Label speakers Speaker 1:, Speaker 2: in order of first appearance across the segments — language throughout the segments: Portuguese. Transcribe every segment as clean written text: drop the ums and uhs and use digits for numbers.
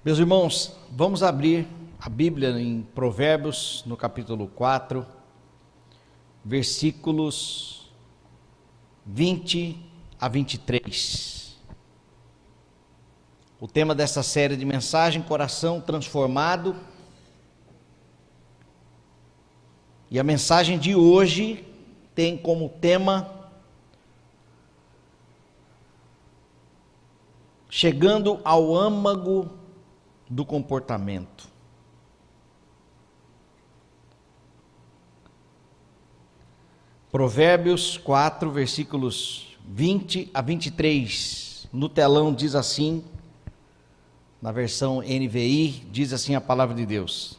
Speaker 1: Meus irmãos, vamos abrir a Bíblia em Provérbios, no capítulo 4, versículos 20 a 23. O tema dessa série de mensagem, coração transformado. E a mensagem de hoje tem como tema chegando ao âmago do comportamento. Provérbios 4, versículos 20 a 23. No telão diz assim, na versão NVI, diz assim a palavra de Deus: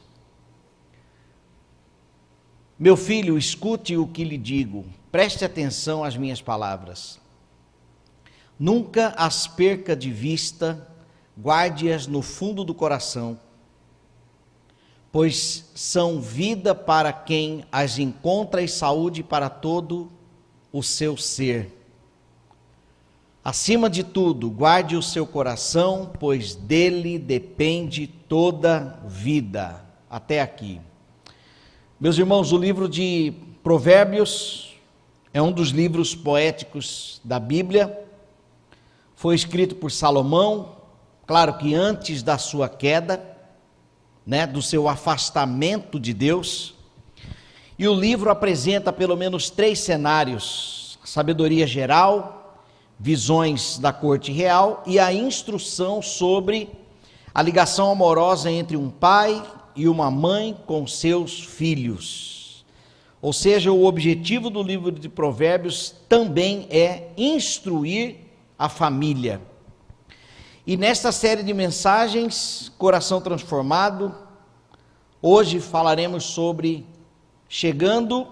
Speaker 1: Meu filho, escute o que lhe digo, preste atenção às minhas palavras. Nunca as perca de vista, guarde-as no fundo do coração, pois são vida para quem as encontra e saúde para todo o seu ser. Acima de tudo, guarde o seu coração, pois dele depende toda vida. Até aqui. Meus irmãos, o livro de Provérbios é um dos livros poéticos da Bíblia. Foi escrito por Salomão, claro que antes da sua queda, do seu afastamento de Deus. E o livro apresenta pelo menos 3 cenários: a sabedoria geral, visões da corte real e a instrução sobre a ligação amorosa entre um pai e uma mãe com seus filhos. Ou seja, o objetivo do livro de Provérbios também é instruir a família. E nesta série de mensagens, Coração Transformado, hoje falaremos sobre chegando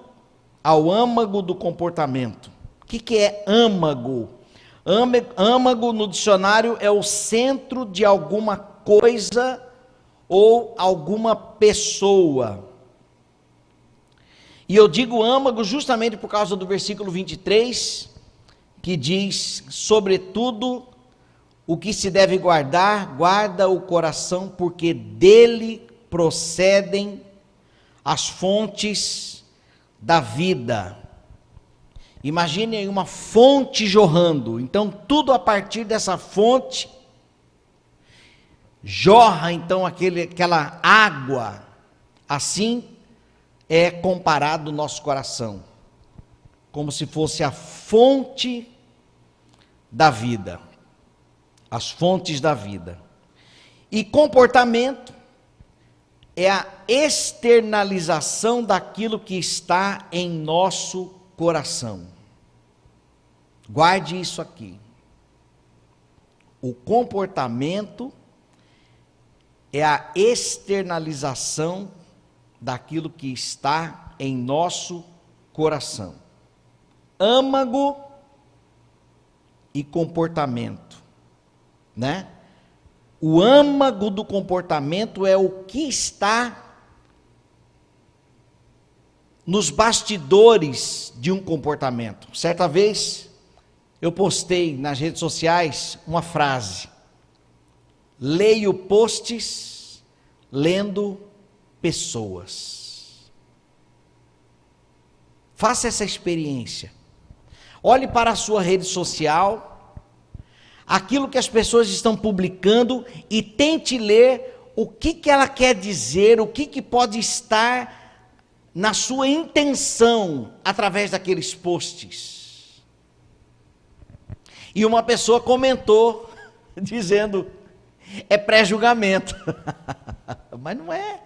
Speaker 1: ao âmago do comportamento. O que é âmago? Âmago no dicionário é o centro de alguma coisa ou alguma pessoa. E eu digo âmago justamente por causa do versículo 23, que diz: sobretudo o que se deve guardar, guarda o coração, porque dele procedem as fontes da vida. Imaginem uma fonte jorrando, então tudo a partir dessa fonte jorra então aquela água. Assim é comparado o nosso coração, como se fosse a fonte da vida, as fontes da vida. E comportamento é a externalização daquilo que está em nosso coração. Guarde isso aqui. O comportamento é a externalização daquilo que está em nosso coração. Âmago e comportamento, O âmago do comportamento é o que está nos bastidores de um comportamento. Certa vez eu postei nas redes sociais uma frase: leio posts lendo pessoas. Faça essa experiência. Olhe para a sua rede social, aquilo que as pessoas estão publicando, e tente ler o que ela quer dizer, o que pode estar na sua intenção através daqueles posts. E uma pessoa comentou dizendo: é pré-julgamento. Mas não é.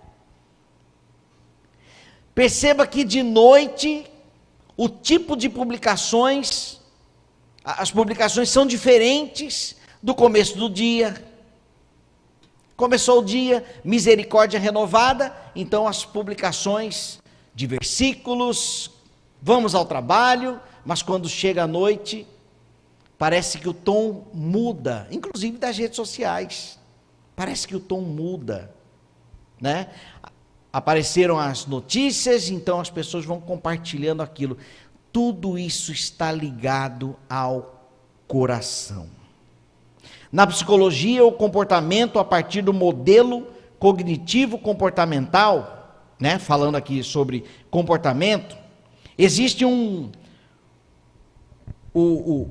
Speaker 1: Perceba que de noite o tipo de publicações, as publicações são diferentes do começo do dia. Começou o dia, misericórdia renovada, então as publicações de versículos, vamos ao trabalho, mas quando chega a noite, parece que o tom muda, inclusive das redes sociais. Parece que o tom muda, Apareceram as notícias, então as pessoas vão compartilhando aquilo. Tudo isso está ligado ao coração. Na psicologia, o comportamento a partir do modelo cognitivo comportamental, né, falando aqui sobre comportamento, existe o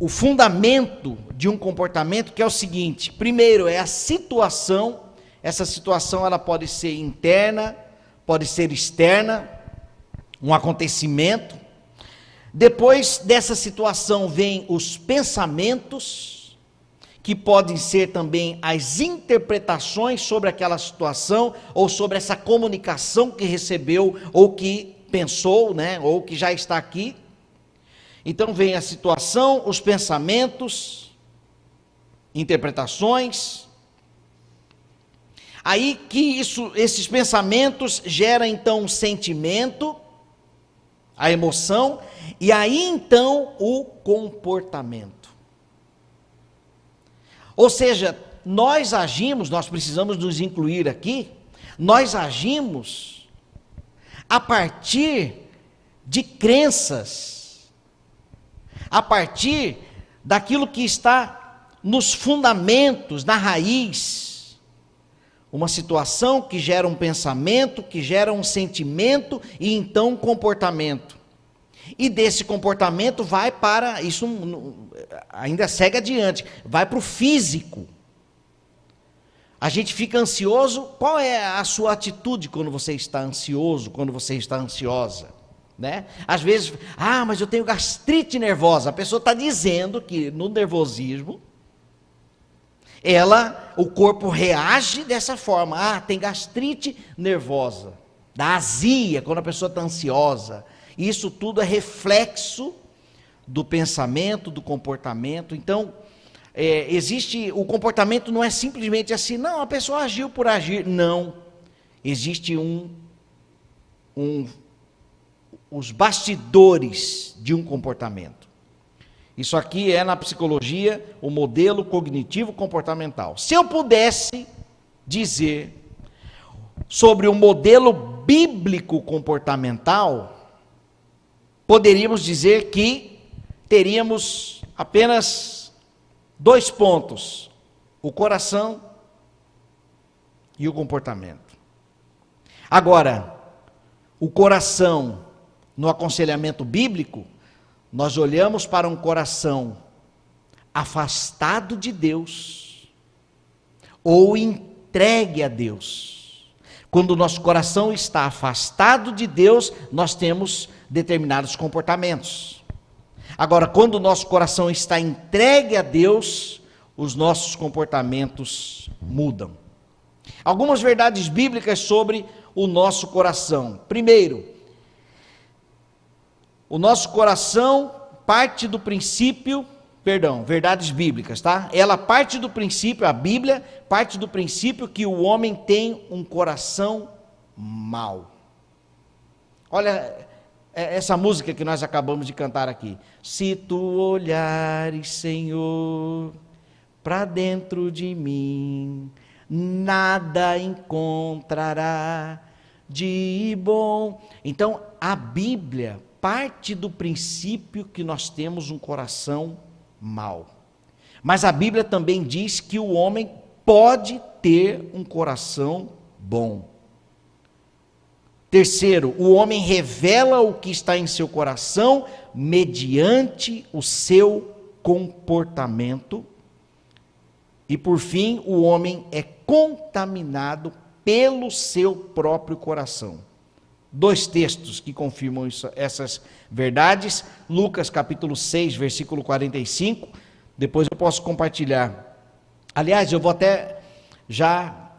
Speaker 1: fundamento de um comportamento que é o seguinte: primeiro é a situação. Essa situação ela pode ser interna, pode ser externa, um acontecimento. Depois dessa situação vem os pensamentos, que podem ser também as interpretações sobre aquela situação, ou sobre essa comunicação que recebeu, ou que pensou, né, ou que já está aqui. Então vem a situação, os pensamentos, interpretações. Aí que esses pensamentos geram então um sentimento, a emoção, e aí então o comportamento. Ou seja, nós agimos, nós precisamos nos incluir aqui, nós agimos a partir de crenças, a partir daquilo que está nos fundamentos, na raiz. Uma situação que gera um pensamento, que gera um sentimento e então um comportamento. E desse comportamento vai para, isso ainda segue adiante, vai para o físico. A gente fica ansioso. Qual é a sua atitude quando você está ansioso, quando você está ansiosa? Né? Às vezes, mas eu tenho gastrite nervosa. A pessoa está dizendo que no nervosismo, o corpo reage dessa forma. Tem gastrite nervosa, dá azia quando a pessoa está ansiosa. Isso tudo é reflexo do pensamento, do comportamento. Então, o comportamento não é simplesmente assim, não, a pessoa agiu por agir. Não, existe os bastidores de um comportamento. Isso aqui é na psicologia o modelo cognitivo comportamental. Se eu pudesse dizer sobre o modelo bíblico comportamental, poderíamos dizer que teríamos apenas 2 pontos: o coração e o comportamento. Agora, o coração, no aconselhamento bíblico, nós olhamos para um coração afastado de Deus ou entregue a Deus. Quando o nosso coração está afastado de Deus, nós temos determinados comportamentos. Agora, quando o nosso coração está entregue a Deus, os nossos comportamentos mudam. Algumas verdades bíblicas sobre o nosso coração. Primeiro, o nosso coração parte do princípio, verdades bíblicas, tá? Ela parte do princípio, a Bíblia parte do princípio que o homem tem um coração mau. Olha essa música que nós acabamos de cantar aqui. Se tu olhares, Senhor, para dentro de mim, nada encontrará de bom. Então, a Bíblia parte do princípio que nós temos um coração mau. Mas a Bíblia também diz que o homem pode ter um coração bom. Terceiro, o homem revela o que está em seu coração mediante o seu comportamento. E por fim, o homem é contaminado pelo seu próprio coração. 2 textos que confirmam essas verdades. Lucas capítulo 6, versículo 45. Depois eu posso compartilhar. Aliás, eu vou até já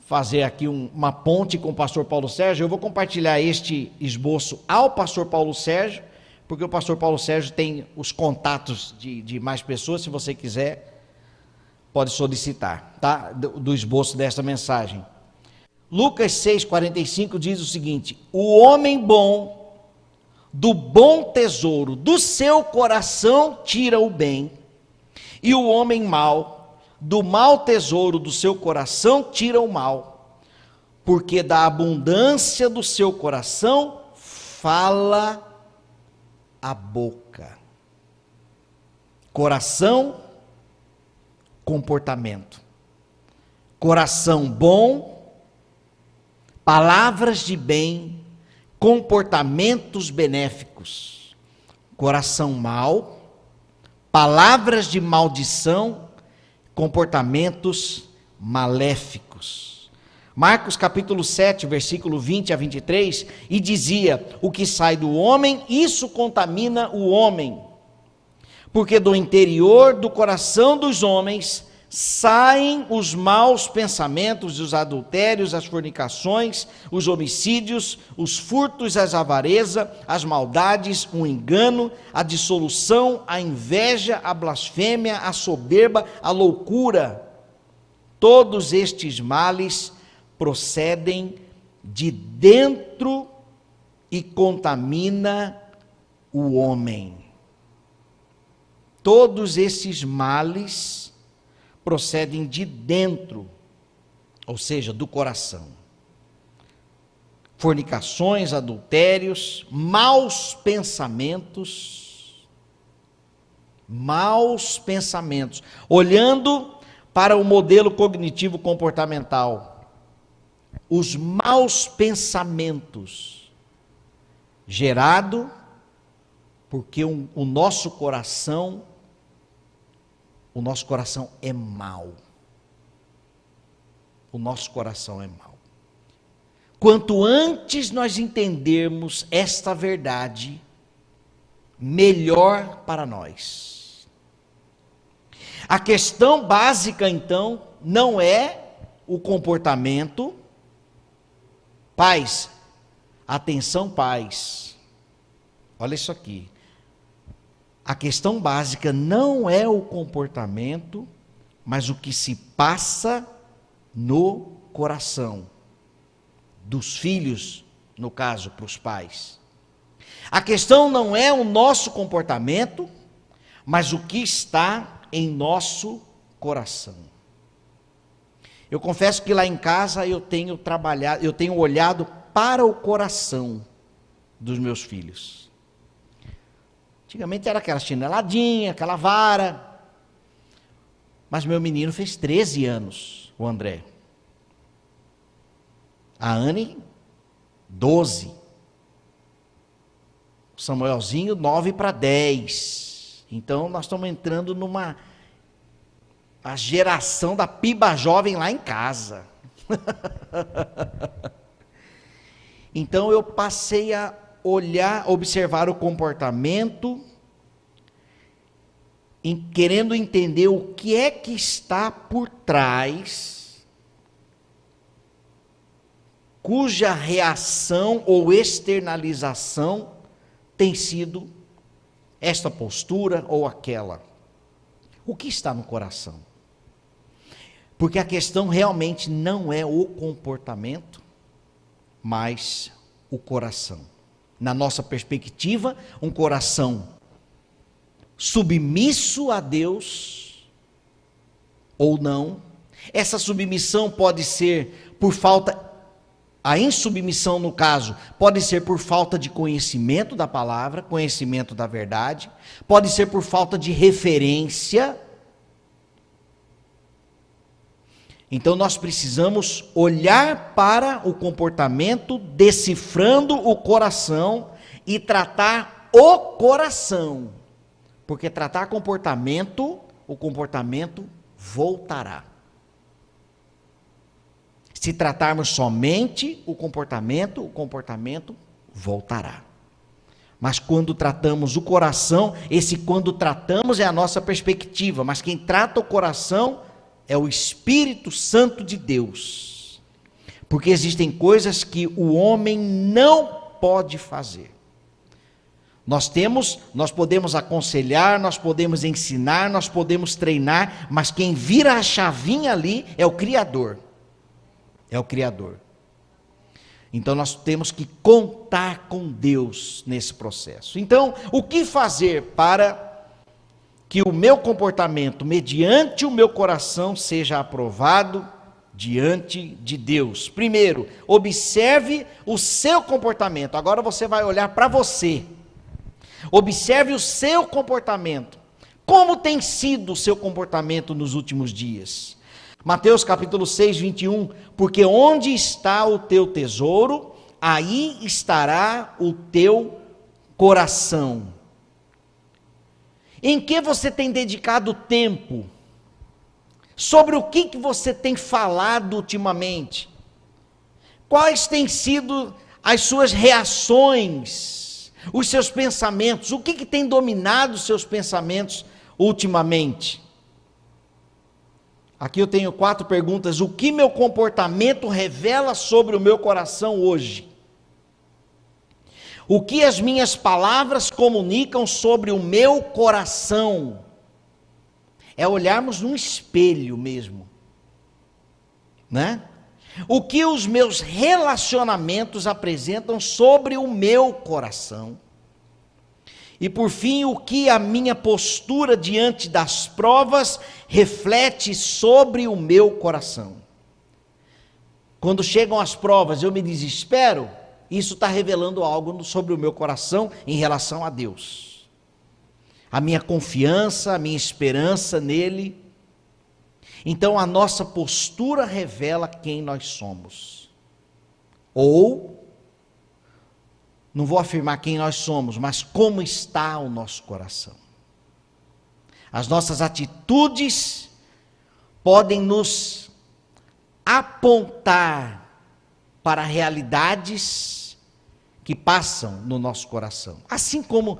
Speaker 1: fazer aqui uma ponte com o pastor Paulo Sérgio. Eu vou compartilhar este esboço ao pastor Paulo Sérgio, porque o pastor Paulo Sérgio tem os contatos de mais pessoas. Se você quiser, pode solicitar, tá? Do esboço desta mensagem. Lucas 6,45 diz o seguinte: o homem bom, do bom tesouro do seu coração tira o bem, e o homem mau, do mau tesouro do seu coração tira o mal, porque da abundância do seu coração fala a boca. Coração, comportamento. Coração bom, palavras de bem, comportamentos benéficos. Coração mau, palavras de maldição, comportamentos maléficos. Marcos capítulo 7, versículo 20 a 23, e dizia: o que sai do homem, isso contamina o homem, porque do interior do coração dos homens saem os maus pensamentos, os adultérios, as fornicações, os homicídios, os furtos, as avarezas, as maldades, o engano, a dissolução, a inveja, a blasfêmia, a soberba, a loucura. Todos estes males procedem de dentro e contamina o homem. Todos esses males procedem de dentro, ou seja, do coração. Fornicações, adultérios, maus pensamentos. Maus pensamentos. Olhando para o modelo cognitivo comportamental, os maus pensamentos gerado porque o nosso coração é mau. O nosso coração é mau. Quanto antes nós entendermos esta verdade, melhor para nós. A questão básica, então, não é o comportamento. Pais, atenção pais, olha isso aqui. A questão básica não é o comportamento, mas o que se passa no coração dos filhos, no caso, para os pais. A questão não é o nosso comportamento, mas o que está em nosso coração. Eu confesso que lá em casa eu tenho olhado para o coração dos meus filhos. Antigamente era aquela chineladinha, aquela vara. Mas meu menino fez 13 anos, o André. A Anne, 12. O Samuelzinho, 9 para 10. Então nós estamos entrando a geração da piba jovem lá em casa. Então eu passei a observar o comportamento, querendo entender o que é que está por trás, cuja reação ou externalização tem sido esta postura ou aquela. O que está no coração? Porque a questão realmente não é o comportamento, mas o coração. Na nossa perspectiva, um coração submisso a Deus ou não. Essa submissão pode ser por falta, a insubmissão no caso, pode ser por falta de conhecimento da palavra, conhecimento da verdade, pode ser por falta de referência. Então nós precisamos olhar para o comportamento, decifrando o coração e tratar o coração. Porque tratar o comportamento voltará. Se tratarmos somente o comportamento voltará. Mas quando tratamos o coração, quando tratamos é a nossa perspectiva, mas quem trata o coração é o Espírito Santo de Deus. Porque existem coisas que o homem não pode fazer. Nós podemos aconselhar, nós podemos ensinar, nós podemos treinar, mas quem vira a chavinha ali é o Criador. É o Criador. Então nós temos que contar com Deus nesse processo. Então, o que fazer para que o meu comportamento, mediante o meu coração, seja aprovado diante de Deus? Primeiro, observe o seu comportamento. Agora você vai olhar para você. Observe o seu comportamento. Como tem sido o seu comportamento nos últimos dias? Mateus capítulo 6, 21, porque onde está o teu tesouro, aí estará o teu coração. Em que você tem dedicado tempo? Sobre o que você tem falado ultimamente? Quais têm sido as suas reações, os seus pensamentos? O que tem dominado os seus pensamentos ultimamente? Aqui eu tenho 4 perguntas. O que meu comportamento revela sobre o meu coração hoje? O que as minhas palavras comunicam sobre o meu coração? É olharmos num espelho mesmo, né? O que os meus relacionamentos apresentam sobre o meu coração? E por fim, o que a minha postura diante das provas reflete sobre o meu coração? Quando chegam as provas, eu me desespero, isso está revelando algo sobre o meu coração em relação a Deus. A minha confiança, a minha esperança nele. Então a nossa postura revela quem nós somos. Ou, não vou afirmar quem nós somos, mas como está o nosso coração. As nossas atitudes podem nos apontar para realidades que passam no nosso coração. Assim como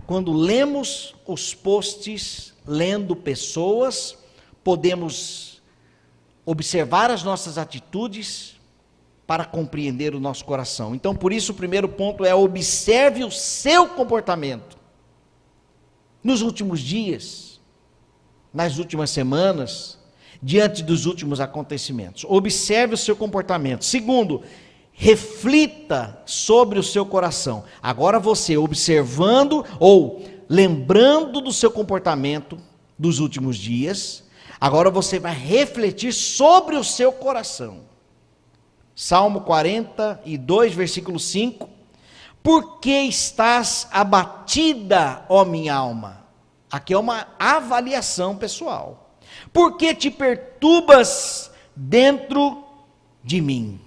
Speaker 1: quando lemos os posts, lendo pessoas, podemos observar as nossas atitudes para compreender o nosso coração. Então, por isso, o primeiro ponto é: observe o seu comportamento. Nos últimos dias, nas últimas semanas, diante dos últimos acontecimentos. Observe o seu comportamento. Segundo, reflita sobre o seu coração. Agora você observando ou lembrando do seu comportamento dos últimos dias, agora você vai refletir sobre o seu coração. Salmo 42, versículo 5. Por que estás abatida, ó minha alma? Aqui é uma avaliação pessoal. Por que te perturbas dentro de mim?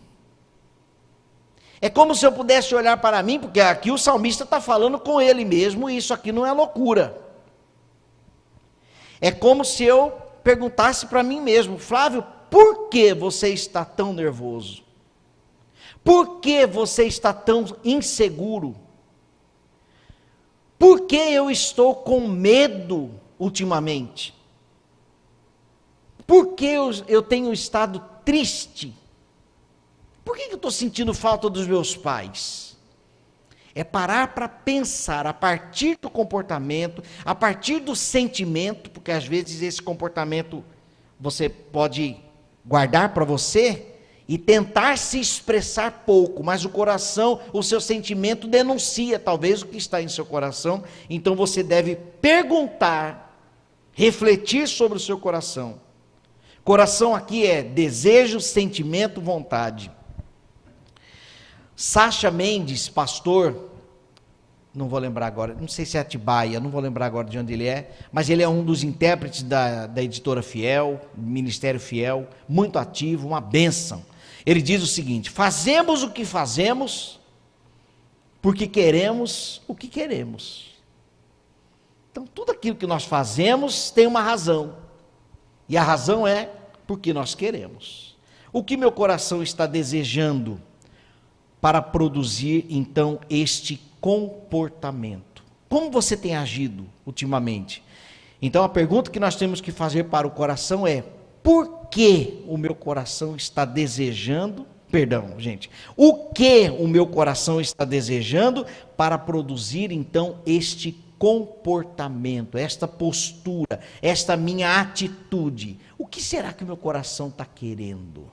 Speaker 1: É como se eu pudesse olhar para mim, porque aqui o salmista está falando com ele mesmo, e isso aqui não é loucura. É como se eu perguntasse para mim mesmo: Flávio, por que você está tão nervoso? Por que você está tão inseguro? Por que eu estou com medo ultimamente? Por que eu tenho estado triste? Por que eu estou sentindo falta dos meus pais? É parar para pensar a partir do comportamento, a partir do sentimento, porque às vezes esse comportamento você pode guardar para você e tentar se expressar pouco, mas o coração, o seu sentimento denuncia talvez o que está em seu coração. Então você deve perguntar, refletir sobre o seu coração. Coração aqui é desejo, sentimento, vontade. Sacha Mendes, pastor, não vou lembrar agora, não sei se é Atibaia, não vou lembrar agora de onde ele é, mas ele é um dos intérpretes da editora Fiel, Ministério Fiel, muito ativo, uma bênção. Ele diz o seguinte: fazemos o que fazemos, porque queremos o que queremos. Então tudo aquilo que nós fazemos tem uma razão, e a razão é porque nós queremos. O que meu coração está desejando para produzir, então, este comportamento? Como você tem agido ultimamente? Então, a pergunta que nós temos que fazer para o coração é: por que o meu coração está desejando, o que o meu coração está desejando para produzir, então, este comportamento, esta postura, esta minha atitude? O que será que o meu coração está querendo?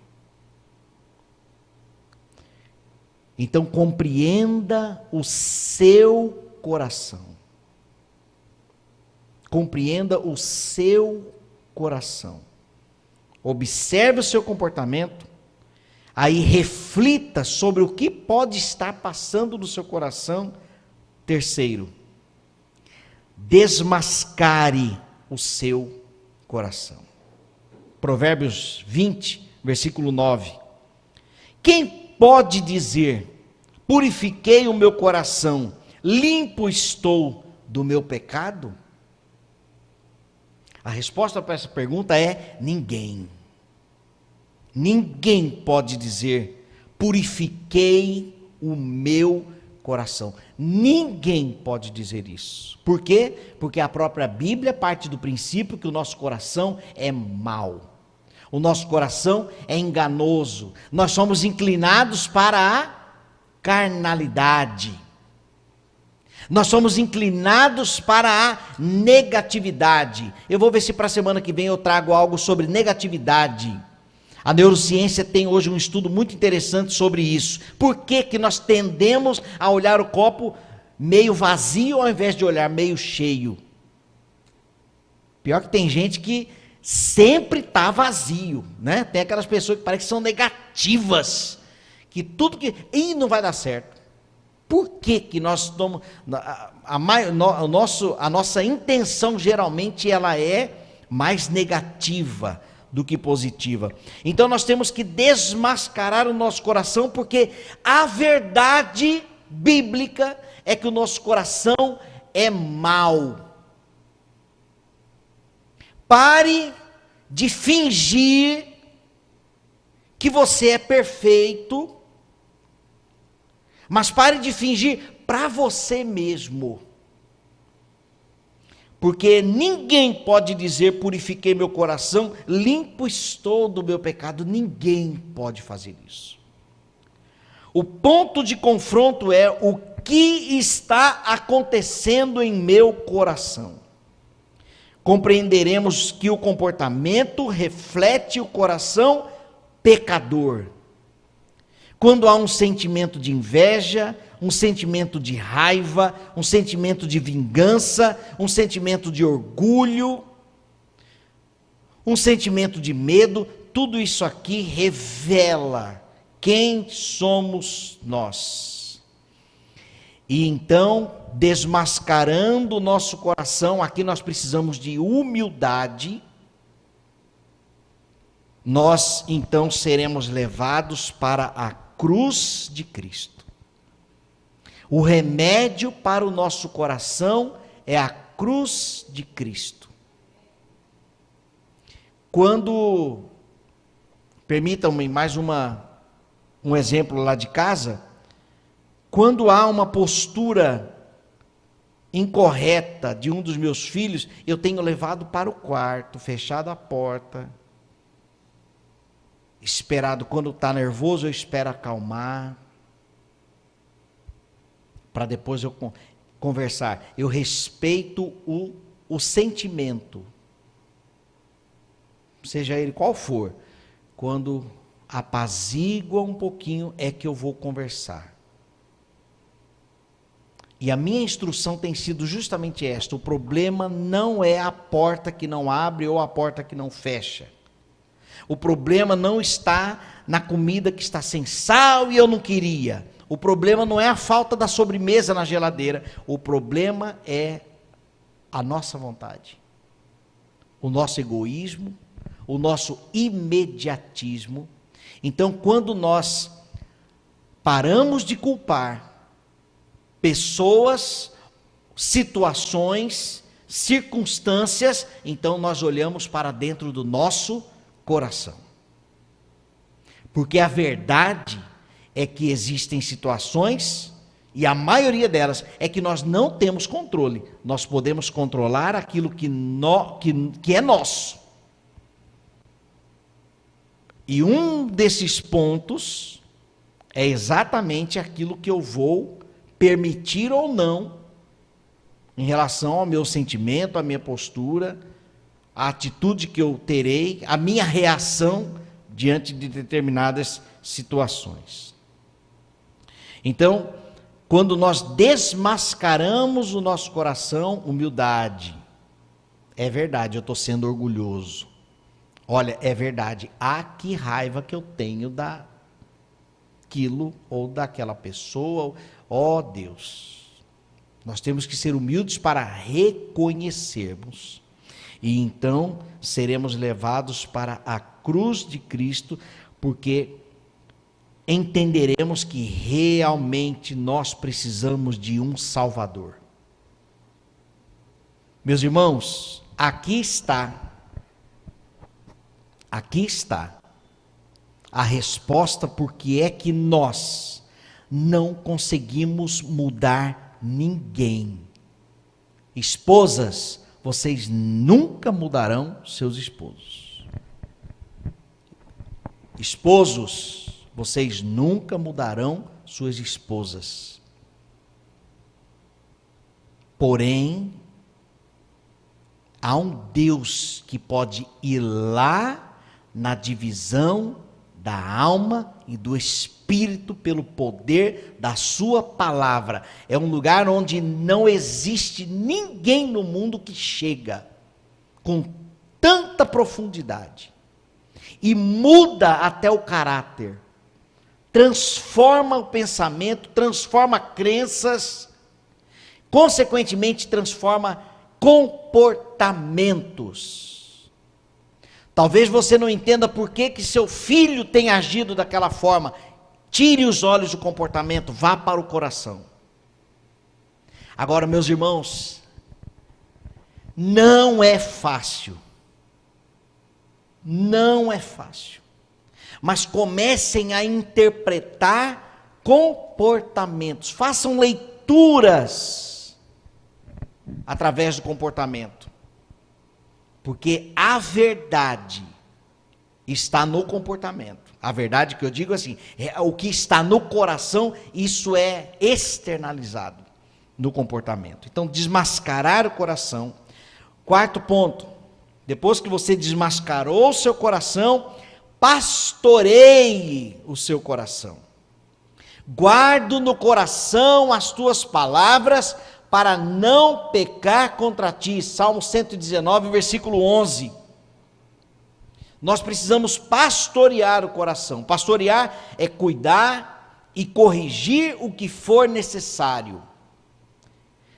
Speaker 1: Então compreenda o seu coração. Compreenda o seu coração. Observe o seu comportamento. Aí reflita sobre o que pode estar passando no seu coração. Terceiro, desmascare o seu coração. Provérbios 20, versículo 9. Quem pode dizer: purifiquei o meu coração, limpo estou do meu pecado? A resposta para essa pergunta é ninguém. Ninguém pode dizer: purifiquei o meu coração. Ninguém pode dizer isso. Por quê? Porque a própria Bíblia parte do princípio que o nosso coração é mau. O nosso coração é enganoso. Nós somos inclinados para a carnalidade. Nós somos inclinados para a negatividade. Eu vou ver se para a semana que vem eu trago algo sobre negatividade. A neurociência tem hoje um estudo muito interessante sobre isso. Por que que nós tendemos a olhar o copo meio vazio ao invés de olhar meio cheio? Pior que tem gente que sempre está vazio, né? Tem aquelas pessoas que parecem que são negativas, que tudo que... Ih, não vai dar certo. Por que que nós tomamos... A nossa intenção geralmente ela é mais negativa do que positiva. Então nós temos que desmascarar o nosso coração, porque a verdade bíblica é que o nosso coração é mau. Pare de fingir que você é perfeito, mas pare de fingir para você mesmo. Porque ninguém pode dizer: purifiquei meu coração, limpo estou do meu pecado. Ninguém pode fazer isso. O ponto de confronto é: o que está acontecendo em meu coração? Compreenderemos que o comportamento reflete o coração pecador. Quando há um sentimento de inveja, um sentimento de raiva, um sentimento de vingança, um sentimento de orgulho, um sentimento de medo, tudo isso aqui revela quem somos nós. E então, desmascarando o nosso coração, aqui nós precisamos de humildade. Nós então seremos levados para a cruz de Cristo. O remédio para o nosso coração é a cruz de Cristo. Quando, permitam-me mais um exemplo lá de casa, quando há uma postura incorreta de um dos meus filhos, eu tenho levado para o quarto, fechado a porta, esperado, quando está nervoso eu espero acalmar, para depois eu conversar. Eu respeito o sentimento, seja ele qual for. Quando apazigua um pouquinho é que eu vou conversar. E a minha instrução tem sido justamente esta: o problema não é a porta que não abre ou a porta que não fecha. O problema não está na comida que está sem sal e eu não queria. O problema não é a falta da sobremesa na geladeira. O problema é a nossa vontade, o nosso egoísmo, o nosso imediatismo. Então, quando nós paramos de culpar pessoas, situações, circunstâncias, então nós olhamos para dentro do nosso coração. Porque a verdade é que existem situações, e a maioria delas é que nós não temos controle. Nós podemos controlar aquilo que é nosso. E um desses pontos é exatamente aquilo que eu vou permitir ou não em relação ao meu sentimento, à minha postura, a atitude que eu terei, a minha reação diante de determinadas situações. Então, quando nós desmascaramos o nosso coração, humildade, é verdade, eu estou sendo orgulhoso. Olha, é verdade, que raiva que eu tenho daquilo ou daquela pessoa. Ó Deus, nós temos que ser humildes para reconhecermos. E então seremos levados para a cruz de Cristo, porque entenderemos que realmente nós precisamos de um Salvador. Meus irmãos, aqui está a resposta porque é que nós não conseguimos mudar ninguém. Esposas, vocês nunca mudarão seus esposos. Esposos, vocês nunca mudarão suas esposas. Porém, há um Deus que pode ir lá na divisão da alma e do espírito pelo poder da sua palavra. É um lugar onde não existe ninguém no mundo que chega com tanta profundidade e muda até o caráter, transforma o pensamento, transforma crenças, consequentemente transforma comportamentos. Talvez você não entenda por que seu filho tem agido daquela forma. Tire os olhos do comportamento, vá para o coração. Agora, meus irmãos, não é fácil. Não é fácil. Mas comecem a interpretar comportamentos. Façam leituras através do comportamento. Porque a verdade está no comportamento. A verdade que eu digo assim, é o que está no coração, isso é externalizado no comportamento. Então, desmascarar o coração. Quarto ponto, depois que você desmascarou o seu coração, pastoreie o seu coração. Guardo no coração as tuas palavras, para não pecar contra ti. Salmo 119, versículo 11. Nós precisamos pastorear o coração. Pastorear é cuidar e corrigir o que for necessário.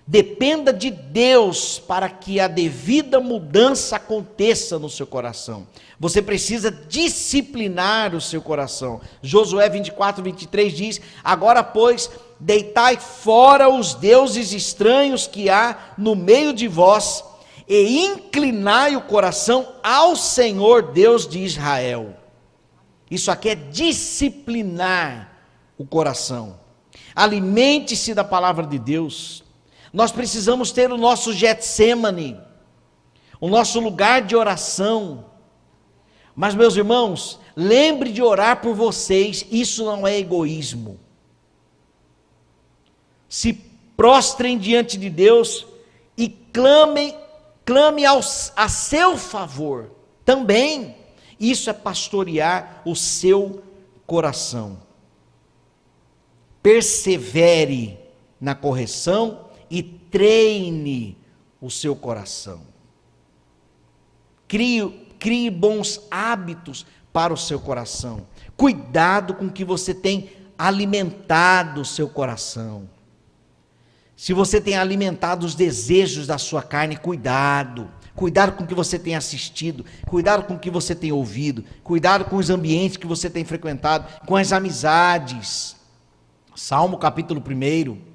Speaker 1: Dependa de Deus para que a devida mudança aconteça no seu coração. Você precisa disciplinar o seu coração. Josué 24, 23 diz: agora, pois, deitai fora os deuses estranhos que há no meio de vós, e inclinai o coração ao Senhor Deus de Israel. Isso aqui é disciplinar o coração. Alimente-se da palavra de Deus. Nós precisamos ter o nosso Getsêmani, o nosso lugar de oração. Mas, meus irmãos, lembre de orar por vocês, isso não é egoísmo. Se prostrem diante de Deus e clame a seu favor. Também, isso é pastorear o seu coração. Persevere na correção e treine o seu coração. Crie bons hábitos para o seu coração. Cuidado com o que você tem alimentado o seu coração. Se você tem alimentado os desejos da sua carne, cuidado. Cuidado com o que você tem assistido, cuidado com o que você tem ouvido, cuidado com os ambientes que você tem frequentado, com as amizades. Salmo capítulo 1.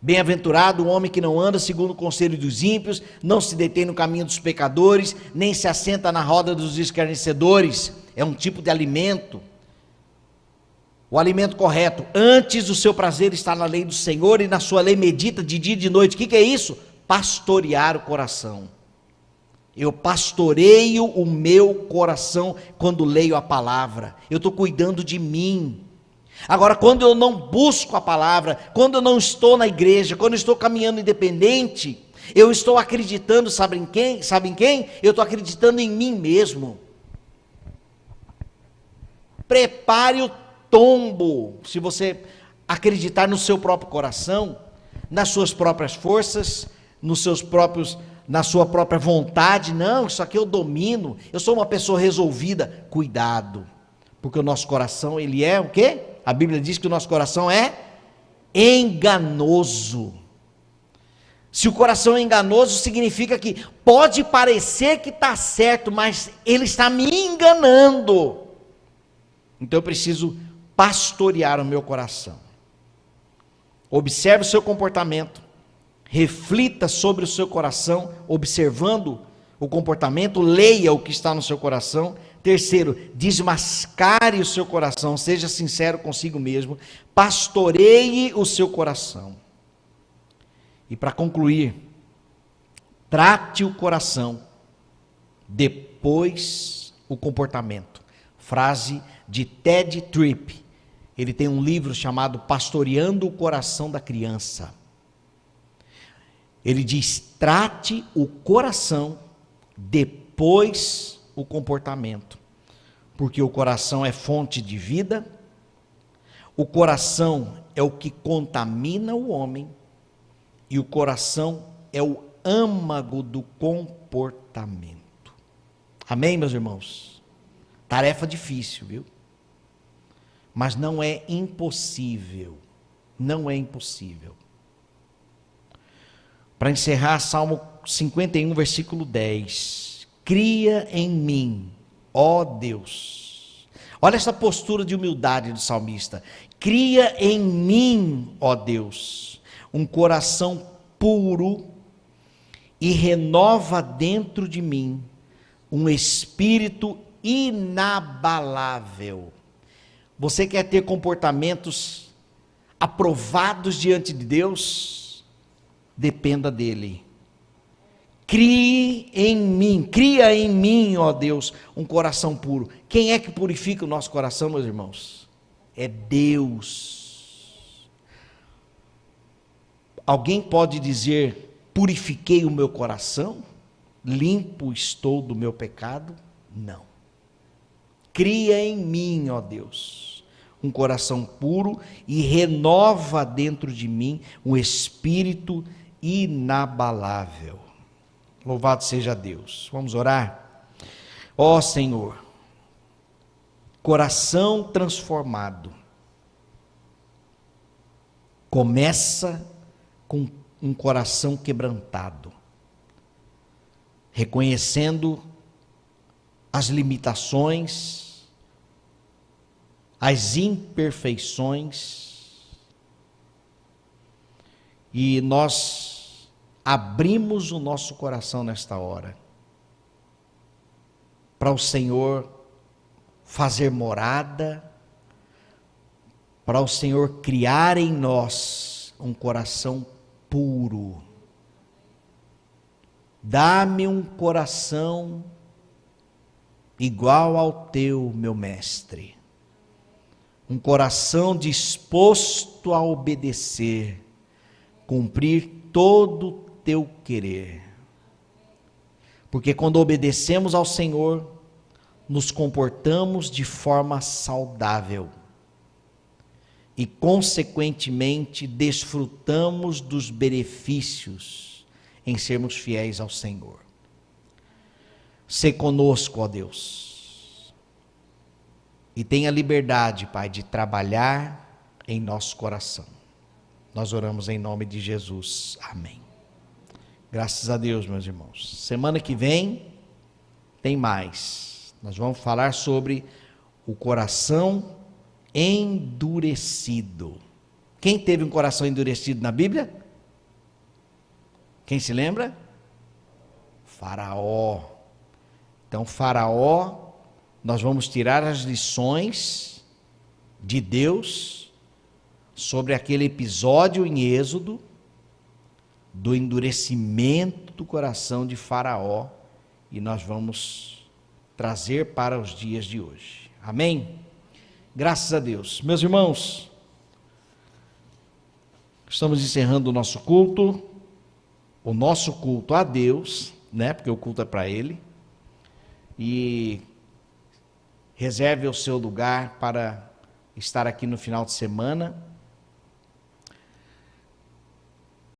Speaker 1: Bem-aventurado o homem que não anda segundo o conselho dos ímpios, não se detém no caminho dos pecadores, nem se assenta na roda dos escarnecedores. É um tipo de alimento. O alimento correto. Antes o seu prazer está na lei do Senhor e na sua lei medita de dia e de noite. O que é isso? Pastorear o coração. Eu pastoreio o meu coração quando leio a palavra. Eu estou cuidando de mim. Agora, quando eu não busco a palavra, quando eu não estou na igreja, quando eu estou caminhando independente, eu estou acreditando, sabe em quem? Eu estou acreditando em mim mesmo. Prepare o tombo, se você acreditar no seu próprio coração, nas suas próprias forças, na sua própria vontade. Não, isso aqui eu domino, eu sou uma pessoa resolvida. Cuidado, porque o nosso coração, ele é o quê? A Bíblia diz que o nosso coração é enganoso. Se o coração é enganoso, significa que pode parecer que está certo, mas ele está me enganando. Então eu preciso pastorear o meu coração. Observe o seu comportamento, reflita sobre o seu coração, observando o comportamento, leia o que está no seu coração. Terceiro, desmascare o seu coração, seja sincero consigo mesmo, pastoreie o seu coração. E para concluir, trate o coração, depois o comportamento. Frase de Ted Tripp. Ele tem um livro chamado Pastoreando o Coração da Criança. Ele diz: trate o coração, depois o comportamento. Porque o coração é fonte de vida, o coração é o que contamina o homem, e o coração é o âmago do comportamento. Amém, meus irmãos? Tarefa difícil, viu? Mas não é impossível. Não é impossível. Para encerrar, Salmo 51, versículo 10. Cria em mim, ó Deus. Olha essa postura de humildade do salmista. Cria em mim, ó Deus, um coração puro e renova dentro de mim um espírito inabalável. Você quer ter comportamentos aprovados diante de Deus? Dependa dele. Cria em mim, ó Deus, um coração puro. Quem é que purifica o nosso coração, meus irmãos? É Deus. Alguém pode dizer: purifiquei o meu coração? Limpo estou do meu pecado? Não. Cria em mim, ó Deus, um coração puro e renova dentro de mim um espírito inabalável. Louvado seja Deus. Vamos orar? Ó Senhor, coração transformado começa com um coração quebrantado, reconhecendo as limitações, as imperfeições, e nós abrimos o nosso coração nesta hora, para o Senhor fazer morada, para o Senhor criar em nós um coração puro. Dá-me um coração igual ao teu, meu mestre, um coração disposto a obedecer, cumprir todo o teu querer, porque quando obedecemos ao Senhor, nos comportamos de forma saudável e consequentemente desfrutamos dos benefícios em sermos fiéis ao Senhor. Sê conosco, ó Deus, e tenha liberdade, Pai, de trabalhar em nosso coração. Nós oramos em nome de Jesus. Amém. Graças a Deus, meus irmãos. Semana que vem tem mais. Nós vamos falar sobre o coração endurecido. Quem teve um coração endurecido na Bíblia? Quem se lembra? Faraó. Então, Faraó, nós vamos tirar as lições de Deus sobre aquele episódio em Êxodo, do endurecimento do coração de Faraó, e nós vamos trazer para os dias de hoje. Amém? Graças a Deus. Meus irmãos, estamos encerrando o nosso culto a Deus, né? Porque o culto é para Ele. E reserve o seu lugar para estar aqui no final de semana.